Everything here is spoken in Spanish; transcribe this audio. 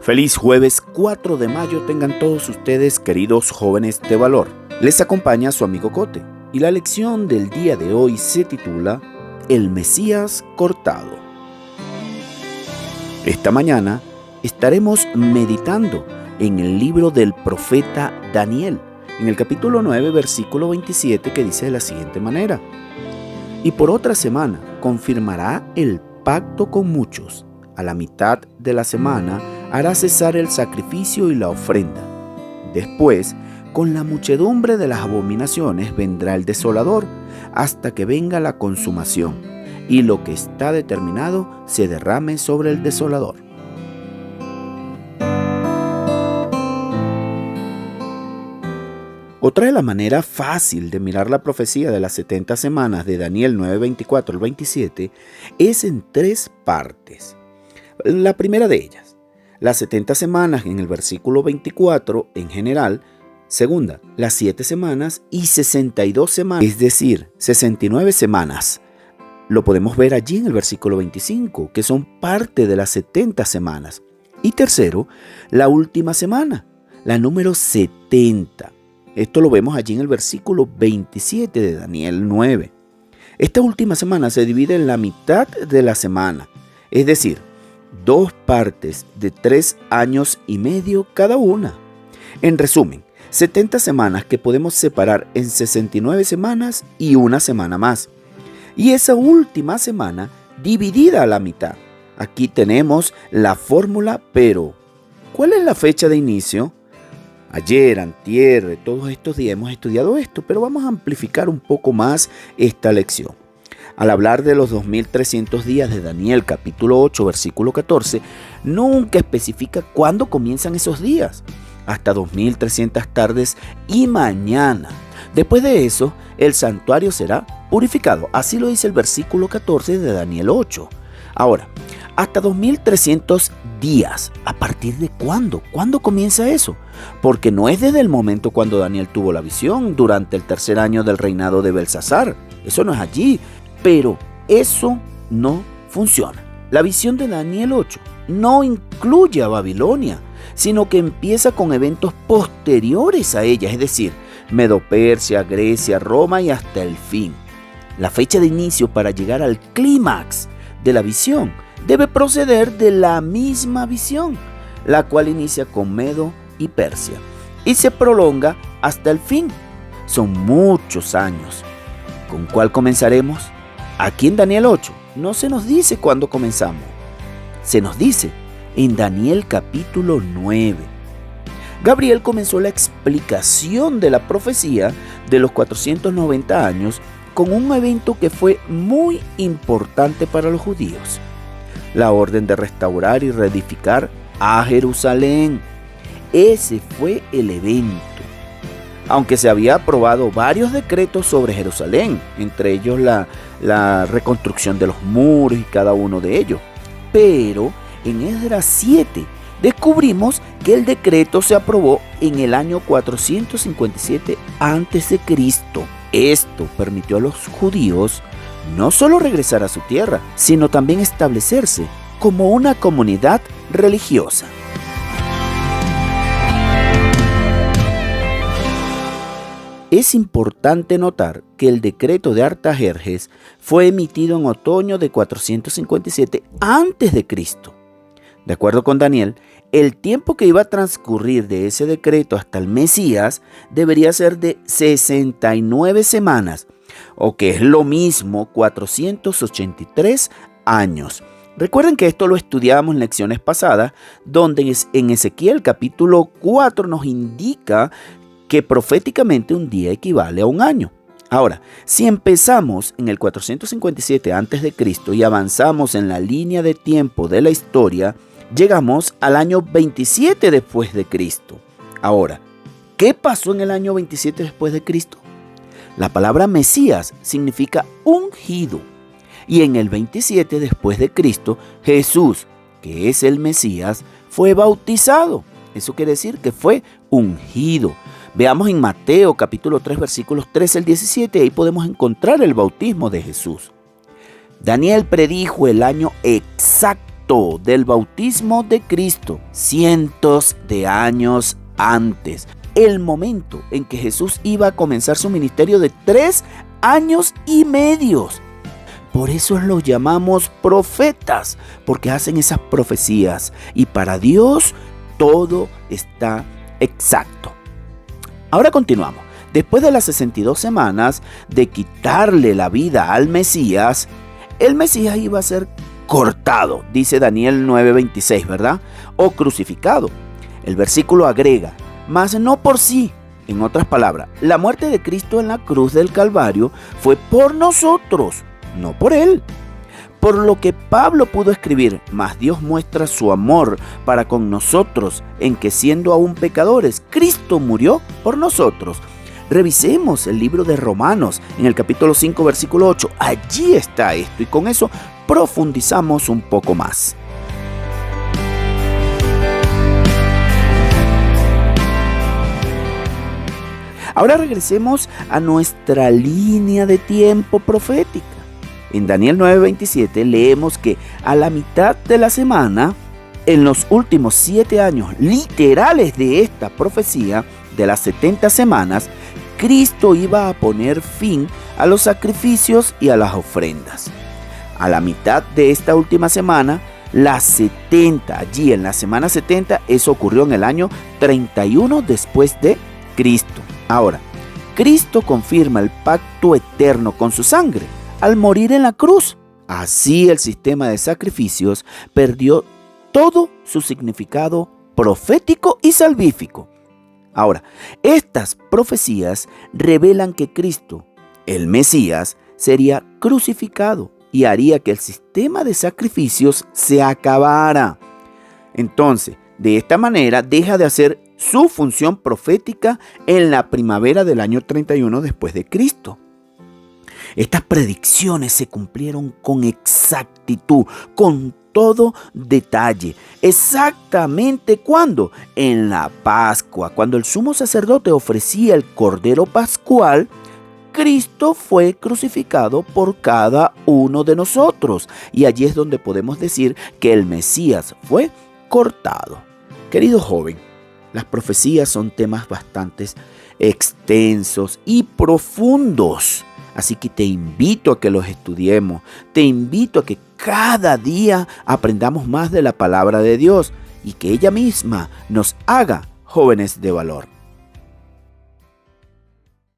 Feliz jueves 4 de mayo tengan todos ustedes, queridos jóvenes de valor. Les acompaña su amigo Cote y la lección del día de hoy se titula El Mesías cortado. Esta mañana estaremos meditando en el libro del profeta Daniel, en el capítulo 9, versículo 27, que dice de la siguiente manera: Y por otra semana confirmará el pacto con muchos. A la mitad de la semana hará cesar el sacrificio y la ofrenda. Después, con la muchedumbre de las abominaciones vendrá el desolador, hasta que venga la consumación, y lo que está determinado se derrame sobre el desolador. Otra de la manera fácil de mirar la profecía de las 70 semanas de Daniel 9:24 al 27 es en tres partes. La primera de ellas, las 70 semanas en el versículo 24 en general. Segunda, las 7 semanas y 62 semanas, es decir, 69 semanas. Lo podemos ver allí en el versículo 25, que son parte de las 70 semanas. Y tercero, la última semana, la número 70. Esto lo vemos allí en el versículo 27 de Daniel 9. Esta última semana se divide en la mitad de la semana, es decir, dos partes de 3 años y medio cada una. En resumen, 70 semanas que podemos separar en 69 semanas y una semana más. Y esa última semana dividida a la mitad. Aquí tenemos la fórmula, pero ¿cuál es la fecha de inicio? Ayer, antier, todos estos días hemos estudiado esto, pero vamos a amplificar un poco más esta lección. Al hablar de los 2300 días de Daniel capítulo 8 versículo 14, nunca especifica cuándo comienzan esos días, hasta 2300 tardes y mañana. Después de eso, el santuario será purificado, así lo dice el versículo 14 de Daniel 8. Ahora, hasta 2300 días, ¿a partir de cuándo? ¿Cuándo comienza eso? Porque no es desde el momento cuando Daniel tuvo la visión, durante el tercer año del reinado de Belsasar. Eso no es allí. Pero eso no funciona. La visión de Daniel 8 no incluye a Babilonia, sino que empieza con eventos posteriores a ella, es decir, Medo-Persia, Grecia, Roma y hasta el fin. La fecha de inicio para llegar al clímax de la visión debe proceder de la misma visión, la cual inicia con Medo y Persia y se prolonga hasta el fin. Son muchos años. ¿Con cuál comenzaremos? Aquí en Daniel 8 no se nos dice cuándo comenzamos. Se nos dice en Daniel capítulo 9. Gabriel comenzó la explicación de la profecía de los 490 años con un evento que fue muy importante para los judíos: la orden de restaurar y reedificar a Jerusalén. Ese fue el evento. Aunque se había aprobado varios decretos sobre Jerusalén, entre ellos la reconstrucción de los muros y cada uno de ellos. Pero en Esdras 7 descubrimos que el decreto se aprobó en el año 457 a.C. Esto permitió a los judíos no solo regresar a su tierra, sino también establecerse como una comunidad religiosa. Es importante notar que el decreto de Artajerjes fue emitido en otoño de 457 a.C. De acuerdo con Daniel, el tiempo que iba a transcurrir de ese decreto hasta el Mesías debería ser de 69 semanas, o que es lo mismo 483 años. Recuerden que esto lo estudiamos en lecciones pasadas, donde en Ezequiel capítulo 4 nos indica que proféticamente un día equivale a un año. Ahora, si empezamos en el 457 a.C. y avanzamos en la línea de tiempo de la historia, llegamos al año 27 después de Cristo. Ahora, ¿qué pasó en el año 27 después de Cristo? La palabra Mesías significa ungido. Y en el 27 después de Cristo, Jesús, que es el Mesías, fue bautizado. Eso quiere decir que fue ungido. Veamos en Mateo capítulo 3 versículos 13 al 17, ahí podemos encontrar el bautismo de Jesús. Daniel predijo el año exacto momento del bautismo de Cristo, cientos de años antes. El momento en que Jesús iba a comenzar su ministerio de 3 años y medio. Por eso los llamamos profetas, porque hacen esas profecías y para Dios todo está exacto. Ahora continuamos. Después de las 62 semanas de quitarle la vida al Mesías, el Mesías iba a ser cortado, dice Daniel 9:26, ¿verdad? O crucificado. El versículo agrega, mas no por sí. En otras palabras, la muerte de Cristo en la cruz del Calvario fue por nosotros, no por Él. Por lo que Pablo pudo escribir, mas Dios muestra su amor para con nosotros, en que siendo aún pecadores, Cristo murió por nosotros. Revisemos el libro de Romanos en el capítulo 5, versículo 8. Allí está esto y con eso profundizamos un poco más. Ahora regresemos a nuestra línea de tiempo profética. En Daniel 9:27 leemos que a la mitad de la semana, en los últimos 7 años literales de esta profecía de las 70 semanas, Cristo iba a poner fin a los sacrificios y a las ofrendas. A la mitad de esta última semana, las 70, allí en la semana 70, eso ocurrió en el año 31 después de Cristo. Ahora, Cristo confirma el pacto eterno con su sangre al morir en la cruz. Así el sistema de sacrificios perdió todo su significado profético y salvífico. Ahora, estas profecías revelan que Cristo, el Mesías, sería crucificado y haría que el sistema de sacrificios se acabara. Entonces, de esta manera deja de hacer su función profética en la primavera del año 31 después de Cristo. Estas predicciones se cumplieron con exactitud, con todo detalle. Exactamente cuando, en la Pascua, cuando el sumo sacerdote ofrecía el cordero pascual, Cristo fue crucificado por cada uno de nosotros. Y allí es donde podemos decir que el Mesías fue cortado. Querido joven, las profecías son temas bastante extensos y profundos. Así que te invito a que los estudiemos, te invito a que cada día aprendamos más de la palabra de Dios y que ella misma nos haga jóvenes de valor.